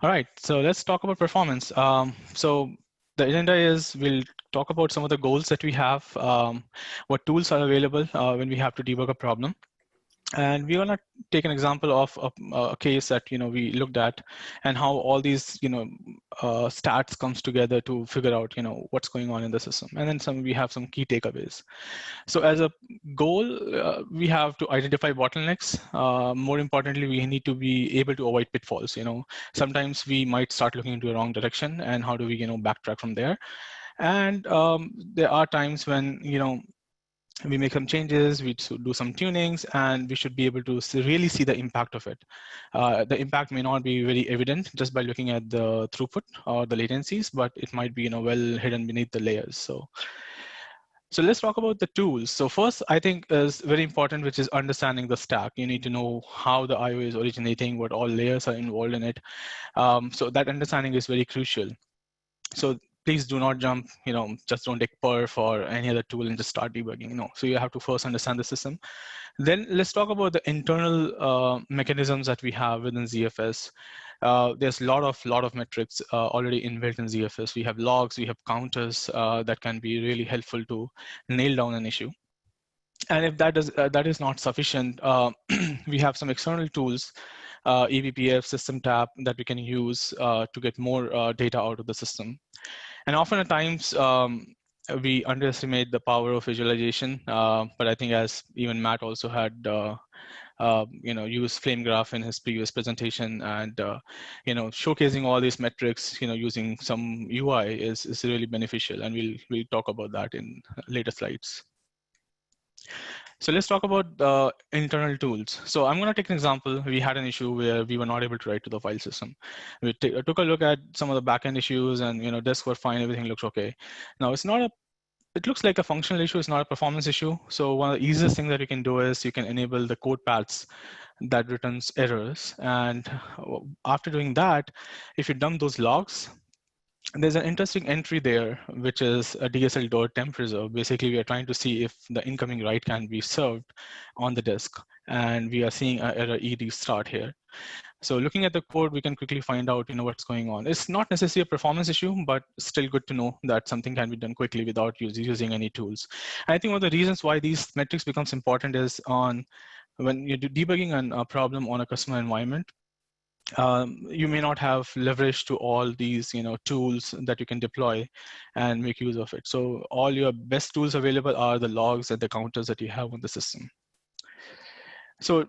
All right, so let's talk about performance. So the agenda is we'll talk about some of the goals that we have, what tools are available when we have to debug a problem. And we want to take an example of a case that we looked at, and how all these stats comes together to figure out what's going on in the system. And then we have some key takeaways. So as a goal, we have to identify bottlenecks. More importantly, we need to be able to avoid pitfalls. Sometimes we might start looking into the wrong direction, and how do we backtrack from there? And there are times when we make some changes, we do some tunings, and we should be able to really see the impact of it. The impact may not be very evident just by looking at the throughput or the latencies, but it might be well hidden beneath the layers. So let's talk about the tools. So first, I think is very important, which is understanding the stack. You need to know how the IO is originating, what all layers are involved in it. So that understanding is very crucial. So please do not jump, just don't take perf or any other tool and just start debugging. No, so you have to first understand the system. Then let's talk about the internal mechanisms that we have within ZFS. There's a lot of metrics already inbuilt in ZFS. We have logs, we have counters that can be really helpful to nail down an issue. And if that is not sufficient, we have some external tools, eBPF, system tap, that we can use to get more data out of the system. And often at times, we underestimate the power of visualization, but I think, as even Matt also had used flame graph in his previous presentation, and showcasing all these metrics using some UI is really beneficial, and we'll talk about that in later slides. So let's talk about the internal tools. So I'm going to take an example. We had an issue where we were not able to write to the file system. We took a look at some of the backend issues, and disks were fine. Everything looks okay. Now it looks like a functional issue. It's not a performance issue. So one of the easiest things that you can do is you can enable the code paths that returns errors. And after doing that, if you dump those logs, there's an interesting entry there, which is a DSL.temp reserve. Basically, we are trying to see if the incoming write can be served on the disk. And we are seeing an error ed start here. So looking at the code, we can quickly find out what's going on. It's not necessarily a performance issue, but still good to know that something can be done quickly without using any tools. And I think one of the reasons why these metrics becomes important is when you're debugging a problem on a customer environment, you may not have leverage to all these tools that you can deploy and make use of it. So all your best tools available are the logs and the counters that you have on the system. So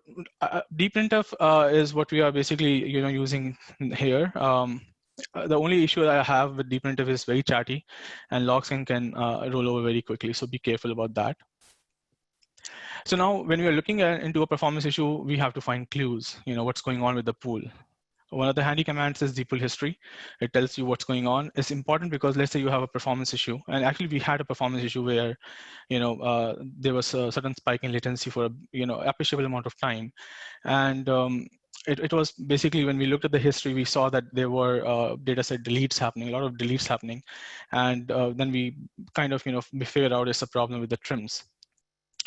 dprintf is what we are basically using here. The only issue that I have with dprintf is very chatty, and logs can roll over very quickly. So be careful about that. So now when we are looking into a performance issue, we have to find clues, what's going on with the pool. One of the handy commands is dpool history. It tells you what's going on. It's important because let's say you have a performance issue, and actually we had a performance issue where, there was a sudden spike in latency for appreciable amount of time, and it was basically when we looked at the history, we saw that there were dataset deletes happening, a lot of deletes happening, and then we kind of we figured out it's a problem with the trims.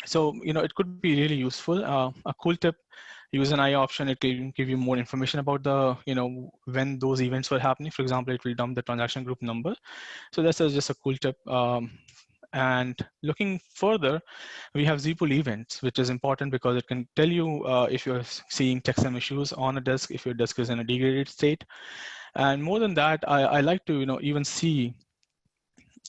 So it could be really useful. A cool tip: use an IO option. It will give you more information about the when those events were happening. For example, it will dump the transaction group number. So that's just a cool tip. And looking further, we have zpool events, which is important because it can tell you if you're seeing checksum issues on a disk, if your disk is in a degraded state. And more than that, I like to even see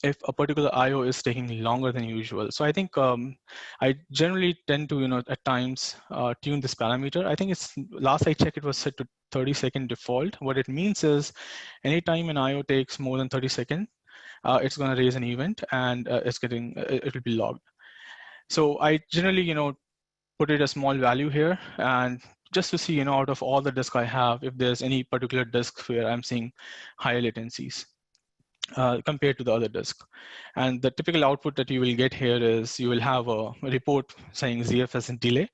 if a particular IO is taking longer than usual. So I think I generally tend to, at times tune this parameter. I think it's, last I checked, it was set to 30-second default. What it means is anytime an IO takes more than 30 seconds, it's going to raise an event, and it will be logged. So I generally, put it a small value here, and just to see, out of all the disks I have, if there's any particular disk where I'm seeing higher latencies compared to the other disk. And the typical output that you will get here is you will have a report saying ZFS and delay.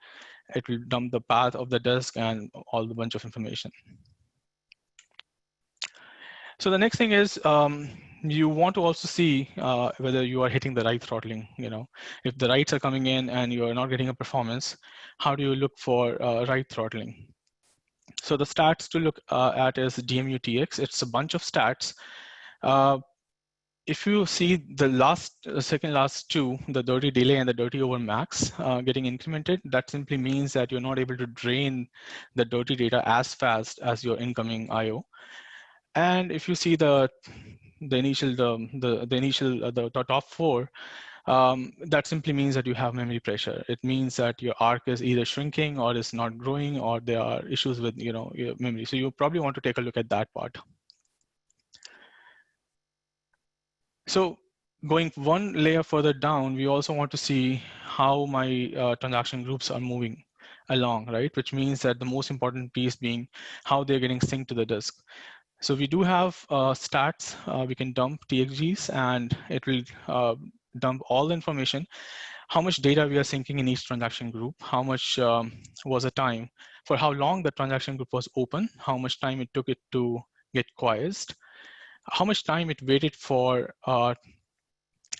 It will dump the path of the disk and all the bunch of information. So the next thing is you want to also see whether you are hitting the right throttling. If the writes are coming in and you are not getting a performance, how do you look for right throttling? So the stats to look at is DMUTX. It's a bunch of stats. Uh, if you see the second last two, the dirty delay and the dirty over max getting incremented, that simply means that you're not able to drain the dirty data as fast as your incoming IO. And if you see the top four, that simply means that you have memory pressure. It means that your arc is either shrinking or is not growing, or there are issues with your memory. So you probably want to take a look at that part. So going one layer further down, we also want to see how my transaction groups are moving along, right? Which means that the most important piece being how they're getting synced to the disk. So we do have stats. We can dump TXGs, and it will dump all the information. How much data we are syncing in each transaction group, how much was the time, for how long the transaction group was open, how much time it took it to get quiesced, how much time it waited for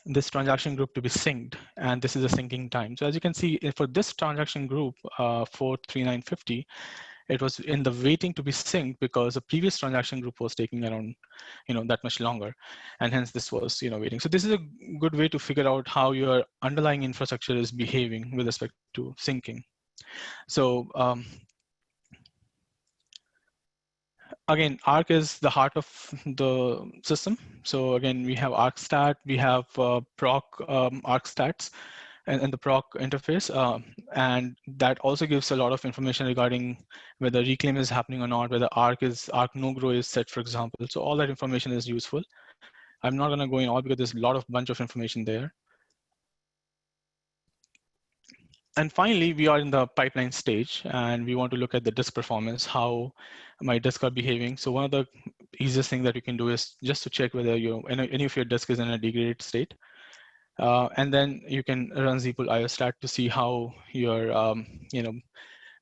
this transaction group to be synced, and this is the syncing time. So as you can see, for this transaction group 43950, it was in the waiting to be synced because the previous transaction group was taking around that much longer, and hence this was waiting. So this is a good way to figure out how your underlying infrastructure is behaving with respect to syncing. So again, Arc is the heart of the system. So again, we have ArcStat, we have proc ArcStats, and the proc interface, and that also gives a lot of information regarding whether reclaim is happening or not, whether arc no grow is set, for example. So all that information is useful. I'm not going to go in all because there's a lot of bunch of information there. And finally, we are in the pipeline stage, and we want to look at the disk performance, how my disks are behaving. So one of the easiest thing that you can do is just to check whether any of your disk is in a degraded state. And then you can run zpool iostat to see how your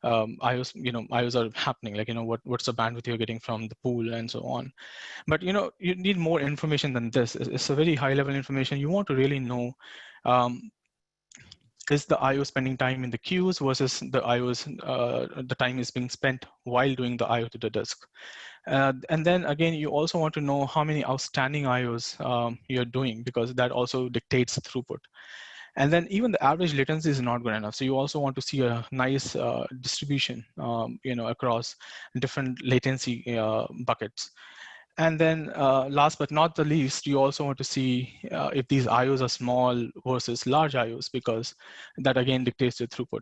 IOs are happening, like what's the bandwidth you're getting from the pool and so on. But you need more information than this. It's a very high level information. You want to really know, is the IO spending time in the queues versus the IOs, the time is being spent while doing the IO to the disk. And then again, you also want to know how many outstanding IOs you're doing, because that also dictates throughput. And then even the average latency is not good enough. So you also want to see a nice distribution, across different latency buckets. And then last but not the least, you also want to see if these IOs are small versus large IOs, because that again dictates the throughput.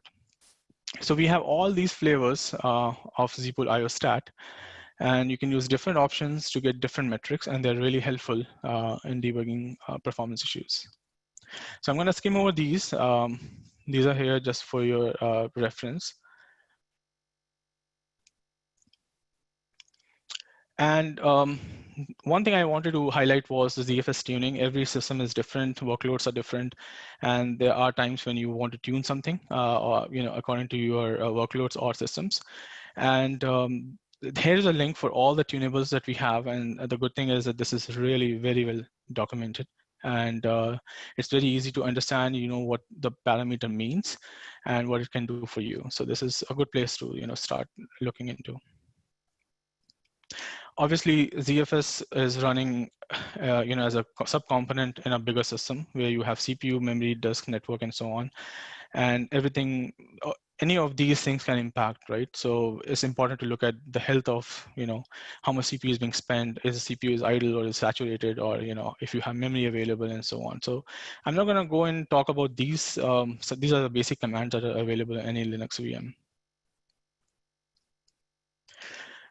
So we have all these flavors of zpool iostat, and you can use different options to get different metrics, and they're really helpful in debugging performance issues. So I'm going to skim over these. These are here just for your reference. And one thing I wanted to highlight was the ZFS tuning. Every system is different, workloads are different, and there are times when you want to tune something, or according to your workloads or systems. And here's a link for all the tunables that we have. And the good thing is that this is really very well documented, and it's very easy to understand, what the parameter means and what it can do for you. So this is a good place to start looking into. Obviously, ZFS is running, as a subcomponent in a bigger system where you have CPU, memory, disk, network, and so on. And everything, any of these things can impact, right? So it's important to look at the health of, how much CPU is being spent. Is the CPU is idle or is saturated, or if you have memory available, and so on. So I'm not going to go and talk about these. So these are the basic commands that are available in any Linux VM.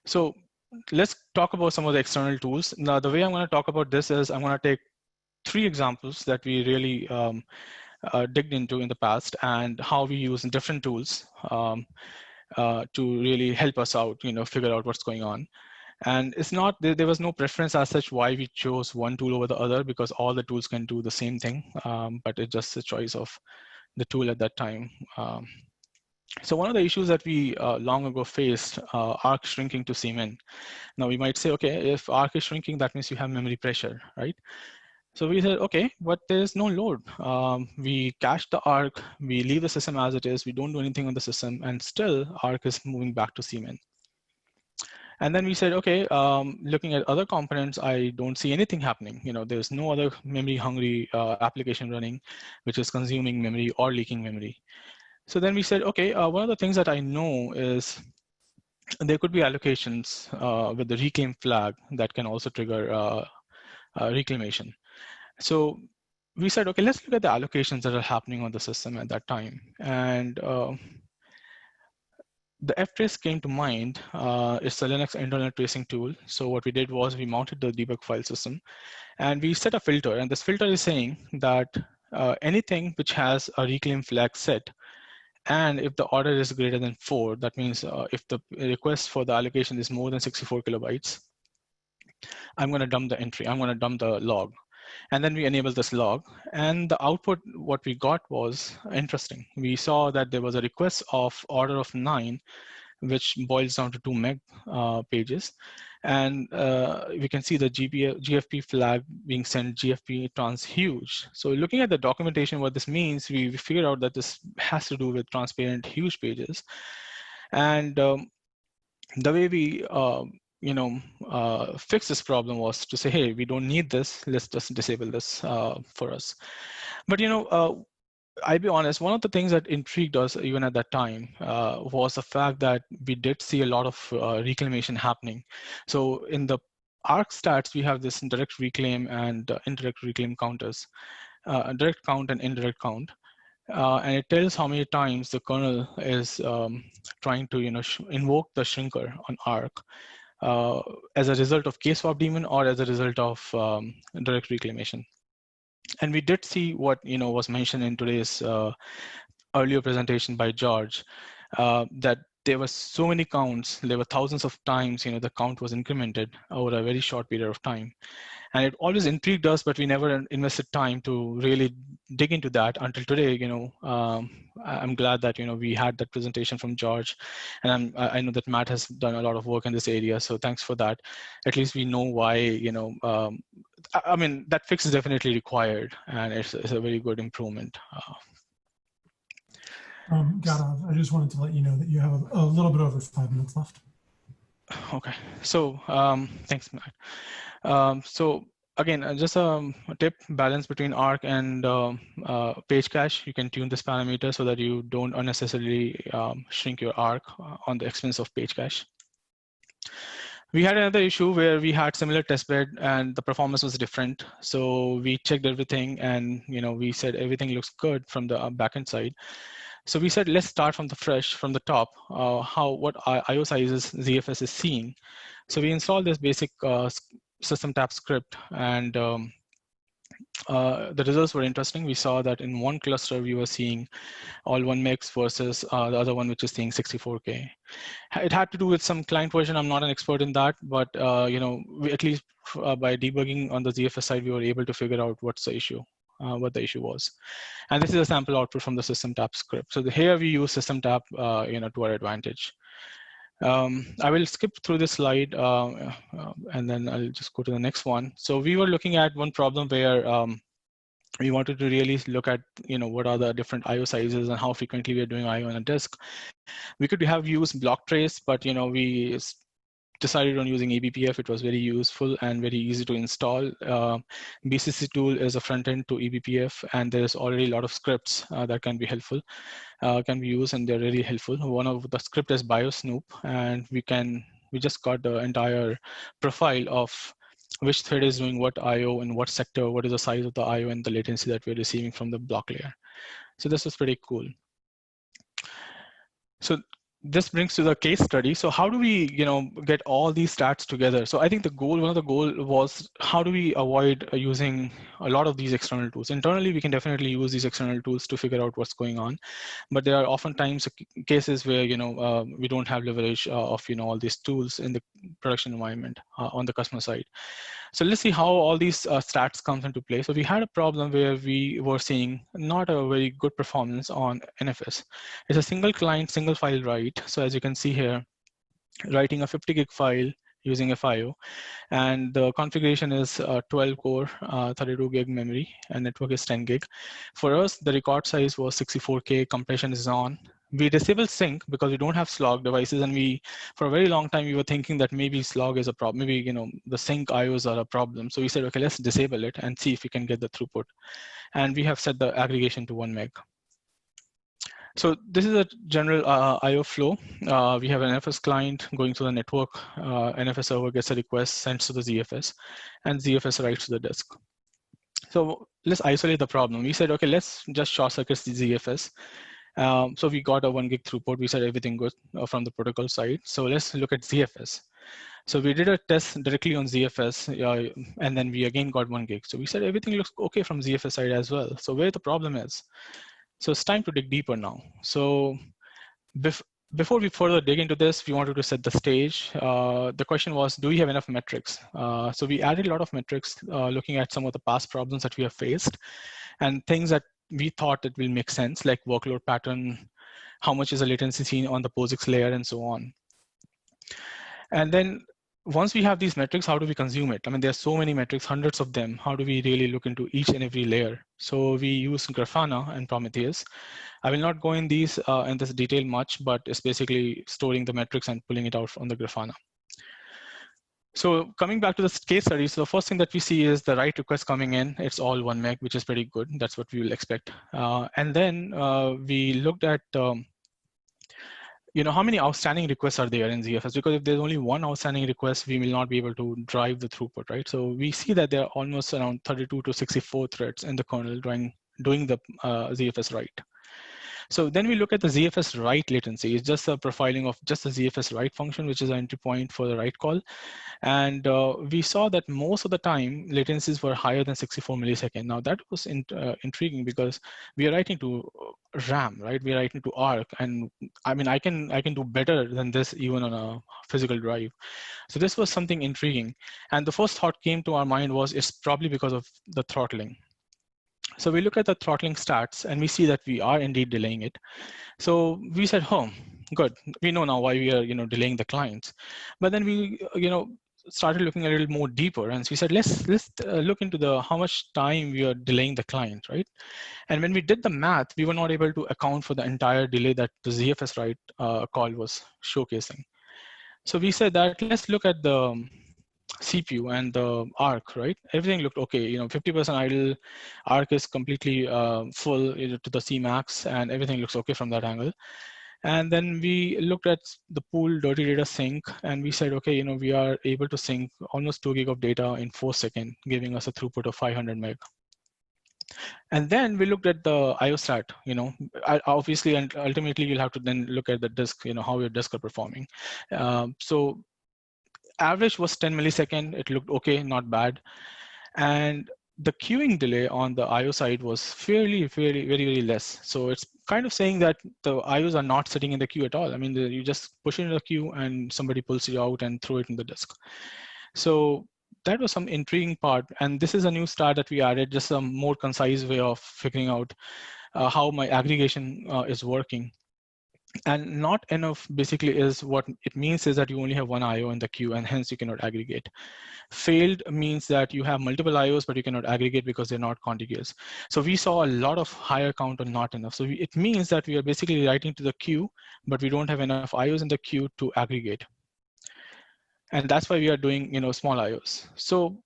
So let's talk about some of the external tools. Now, the way I'm going to talk about this is I'm going to take 3 examples that we really digged into in the past, and how we use different tools to really help us out, figure out what's going on. And it's not, there was no preference as such why we chose one tool over the other, because all the tools can do the same thing, but it's just a choice of the tool at that time. So one of the issues that we long ago faced, arc shrinking to cmin. Now we might say, okay, if arc is shrinking, that means you have memory pressure, right? So we said, okay, but there's no load. We cache the arc, we leave the system as it is, we don't do anything on the system, and still arc is moving back to cmin. And then we said, okay, looking at other components, I don't see anything happening. There's no other memory-hungry application running, which is consuming memory or leaking memory. So then we said, okay, one of the things that I know is there could be allocations with the reclaim flag that can also trigger reclamation. So we said, okay, let's look at the allocations that are happening on the system at that time. And the ftrace came to mind. It's the Linux internal tracing tool. So what we did was we mounted the debug file system and we set a filter. And this filter is saying that anything which has a reclaim flag set, and if the order is greater than 4, that means if the request for the allocation is more than 64 kilobytes, I'm going to dump the entry. I'm going to dump the log. And then we enable this log. And the output, what we got was interesting. We saw that there was a request of order of 9, which boils down to 2 meg pages. And we can see the GFP flag being sent GFP trans huge. So looking at the documentation, what this means, we figured out that this has to do with transparent huge pages. And the way we fix this problem was to say, hey, we don't need this. Let's just disable this for us. But I'll be honest, one of the things that intrigued us even at that time was the fact that we did see a lot of reclamation happening. So in the ARC stats, we have this direct reclaim and indirect reclaim counters, direct count and indirect count. And it tells how many times the kernel is trying to invoke the shrinker on ARC as a result of case-swap daemon or as a result of direct reclamation. And we did see what was mentioned in today's earlier presentation by George, that there were so many counts. There were thousands of times the count was incremented over a very short period of time. And it always intrigued us, but we never invested time to really dig into that until today. I'm glad that we had that presentation from George, and I know that Matt has done a lot of work in this area. So thanks for that. At least we know why. I mean, that fix is definitely required, and it's a very good improvement. Gaurav, I just wanted to let you know that you have a little bit over 5 minutes left. Okay, so thanks, Matt. So again, just a tip: balance between ARC and page cache. You can tune this parameter so that you don't unnecessarily shrink your ARC on the expense of page cache. We had another issue where we had similar testbed and the performance was different. So we checked everything, and we said everything looks good from the backend side. So we said, let's start from the top, what IO sizes ZFS is seeing. So we installed this basic system tap script, and the results were interesting. We saw that in one cluster, we were seeing all 1 megs versus the other one, which is seeing 64K. It had to do with some client version. I'm not an expert in that, but we, at least by debugging on the ZFS side, we were able to figure out what's the issue. What the issue was. And this is a sample output from the system tap script. So here we use system tap to our advantage. I will skip through this slide and then I'll just go to the next one. So we were looking at one problem where we wanted to really look at what are the different IO sizes and how frequently we are doing IO on a disk. We could have used block trace, but we decided on using eBPF. It was very useful and very easy to install. BCC tool is a front end to eBPF, and there's already a lot of scripts that can be helpful, can be used, and they're really helpful. One of the script is biosnoop, and we just got the entire profile of which thread is doing what IO in what sector, what is the size of the IO and the latency that we're receiving from the block layer. So this was pretty cool. So this brings to the case study. So how do we, get all these stats together? So I think one of the goal was, how do we avoid using a lot of these external tools? Internally, we can definitely use these external tools to figure out what's going on, but there are oftentimes cases where we don't have leverage of all these tools in the production environment on the customer side. So let's see how all these stats comes into play. So we had a problem where we were seeing not a very good performance on NFS. It's a single client, single file write. So as you can see here, writing a 50 gig file using FIO, and the configuration is 12 core, 32 gig memory, and network is 10 gig. For us, the record size was 64K, compression is on, we disable sync because we don't have slog devices, and we, for a very long time, we were thinking that maybe slog is a problem. Maybe the sync IOs are a problem. So we said, okay, let's disable it and see if we can get the throughput. And we have set the aggregation to 1 meg. So this is a general IO flow. We have an NFS client going to the network. NFS server gets a request, sends to the ZFS, and ZFS writes to the disk. So let's isolate the problem. We said, okay, let's just short circuit the ZFS. So we got a 1 gig throughput. We said everything good from the protocol side. So let's look at ZFS. So we did a test directly on ZFS, and then we again got 1 gig. So we said everything looks okay from ZFS side as well. So where the problem is? So it's time to dig deeper now. So before we further dig into this, we wanted to set the stage. The question was, do we have enough metrics? So we added a lot of metrics looking at some of the past problems that we have faced and things that we thought it will make sense, like workload pattern, how much is the latency seen on the POSIX layer, and so on. And then once we have these metrics, how do we consume it? I mean, there are so many metrics, hundreds of them. How do we really look into each and every layer? So we use Grafana and Prometheus. I will not go in these in this detail much, but it's basically storing the metrics and pulling it out from the Grafana. So coming back to the case study, so the first thing that we see is the write request coming in. It's all 1 meg, which is pretty good. That's what we will expect. And then we looked at how many outstanding requests are there in ZFS? Because if there's only one outstanding request, we will not be able to drive the throughput, right? So we see that there are almost around 32 to 64 threads in the kernel doing the ZFS write. So then we look at the ZFS write latency. It's just a profiling of just the ZFS write function, which is an entry point for the write call. And we saw that most of the time latencies were higher than 64 milliseconds. Now that was intriguing because we are writing to RAM, right? We are writing to ARC, and I mean I can do better than this even on a physical drive. So this was something intriguing. And the first thought came to our mind was it's probably because of the throttling. So we look at the throttling stats and we see that we are indeed delaying it. So we said, oh, good. We know now why we are, delaying the clients. But then we, started looking a little more deeper, and so we said, let's look into how much time we are delaying the client, right? And when we did the math, we were not able to account for the entire delay that the ZFS write call was showcasing. So we said that let's look at the CPU and the ARC, right? Everything looked okay. 50% idle, ARC is completely full to the Cmax, and everything looks okay from that angle. And then we looked at the pool dirty data sync, and we said, okay, we are able to sync almost 2 gig of data in 4 seconds, giving us a throughput of 500 meg. And then we looked at the IOStat, obviously, and ultimately you'll have to then look at the disk, how your disks are performing. So average was 10 millisecond. It looked okay, not bad. And the queuing delay on the IO side was very, very less. So it's kind of saying that the IOs are not sitting in the queue at all. I mean, you just push it in the queue and somebody pulls you out and throw it in the disk. So that was some intriguing part. And this is a new star that we added, just a more concise way of figuring out how my aggregation is working. And not enough basically is what it means is that you only have one IO in the queue and hence you cannot aggregate. Failed means that you have multiple IOs, but you cannot aggregate because they're not contiguous. So we saw a lot of higher count on not enough. So it means that we are basically writing to the queue, but we don't have enough IOs in the queue to aggregate. And that's why we are doing, small IOs. So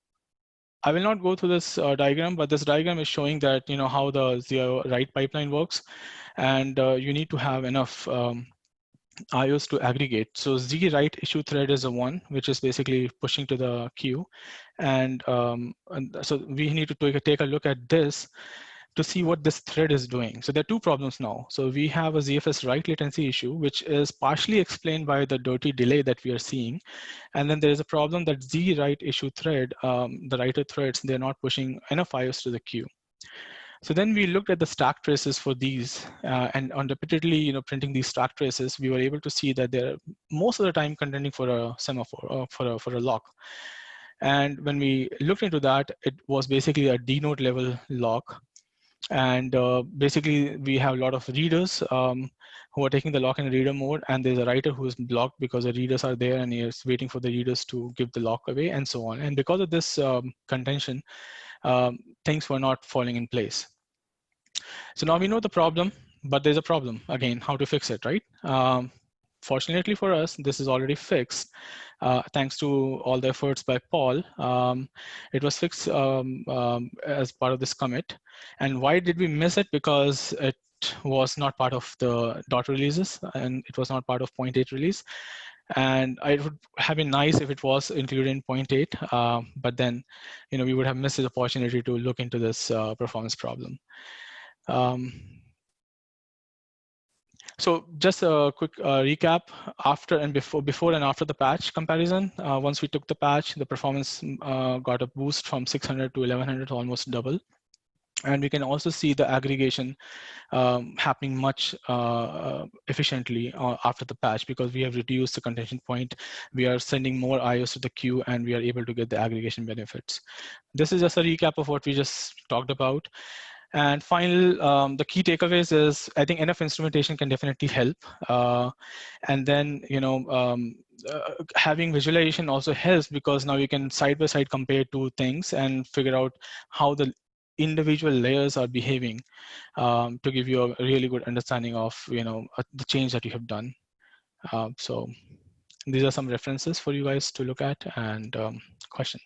I will not go through this diagram, but this diagram is showing that, how the write pipeline works. And you need to have enough IOs to aggregate. So Z write issue thread is the one, which is basically pushing to the queue. And so we need to take a look at this to see what this thread is doing. So there are two problems now. So we have a ZFS write latency issue, which is partially explained by the dirty delay that we are seeing. And then there is a problem that Z write issue thread, the writer threads, they're not pushing enough IOs to the queue. So then we looked at the stack traces for these, and on repeatedly, printing these stack traces, we were able to see that they're most of the time contending for a semaphore or for a lock. And when we looked into that, it was basically a dnode level lock. And basically, we have a lot of readers who are taking the lock in reader mode, and there's a writer who is blocked because the readers are there and he's waiting for the readers to give the lock away, and so on. And because of this contention, things were not falling in place. So now we know the problem. but there's a problem again, how to fix it, right? Fortunately for us, this is already fixed. Thanks to all the efforts by Paul, it was fixed as part of this commit. And why did we miss it? Because it was not part of the dot releases, and it was not part of 0.8 release. And it would have been nice if it was included in 0.8, but then, we would have missed the opportunity to look into this performance problem. So just a quick recap after and before and after the patch comparison. Once we took the patch, the performance got a boost from 600 to 1100, almost double. And we can also see the aggregation happening much efficiently after the patch, because we have reduced the contention point. We are sending more IOs to the queue, and we are able to get the aggregation benefits. This is just a recap of what we just talked about. And final, the key takeaways is, I think enough instrumentation can definitely help. And then, having visualization also helps, because now you can side-by-side compare two things and figure out how the individual layers are behaving, to give you a really good understanding of, the change that you have done. So these are some references for you guys to look at, and questions.